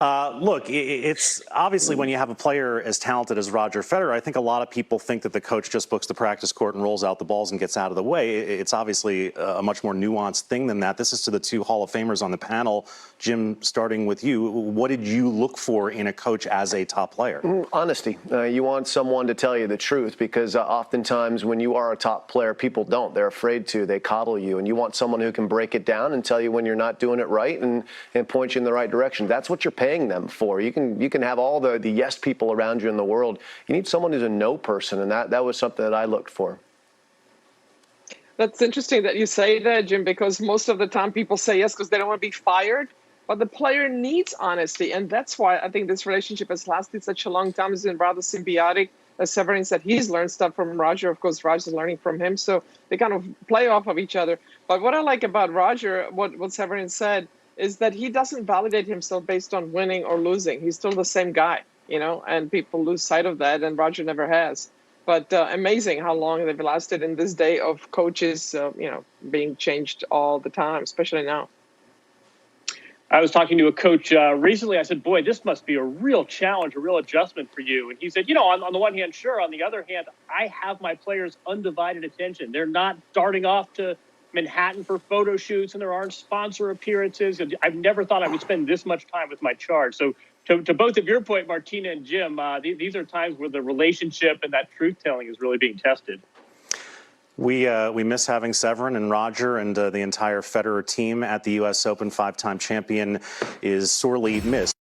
Look, it's obviously when you have a player as talented as Roger Federer, I think a lot of people think that the coach just books the practice court and rolls out the balls and gets out of the way. It's obviously a much more nuanced thing than that. This is to the two Hall of Famers on the panel. Jim, starting with you, what did you look for in a coach as a top player? Honesty. You want someone to tell you the truth, because oftentimes when you are a top player, people don't. They're afraid to. They coddle you. And you want someone who can break it down and tell you when you're not doing it right and point you in the right direction. That's what you're paying them for. You can have all the yes people around you in the world. You need someone who's a no person, and that was something that I looked for. That's interesting that you say that, Jim, because most of the time people say yes because they don't want to be fired. But the player needs honesty, and that's why I think this relationship has lasted such a long time. It's been rather symbiotic. As Severin said, he's learned stuff from Roger. Of course, Roger's learning from him. So they kind of play off of each other. But what I like about Roger, what Severin said, is that he doesn't validate himself based on winning or losing. He's still the same guy, and people lose sight of that, and Roger never has. But amazing how long they've lasted in this day of coaches, being changed all the time, especially now. I was talking to a coach recently. I said, boy, this must be a real challenge, a real adjustment for you. And he said, on the one hand, sure. On the other hand, I have my players' undivided attention. They're not darting off to Manhattan for photo shoots, and there aren't sponsor appearances. And I've never thought I would spend this much time with my charge. So to both of your point, Martina and Jim, these are times where the relationship and that truth-telling is really being tested. We miss having Severin and Roger and the entire Federer team at the U.S. Open. Five-time champion is sorely missed.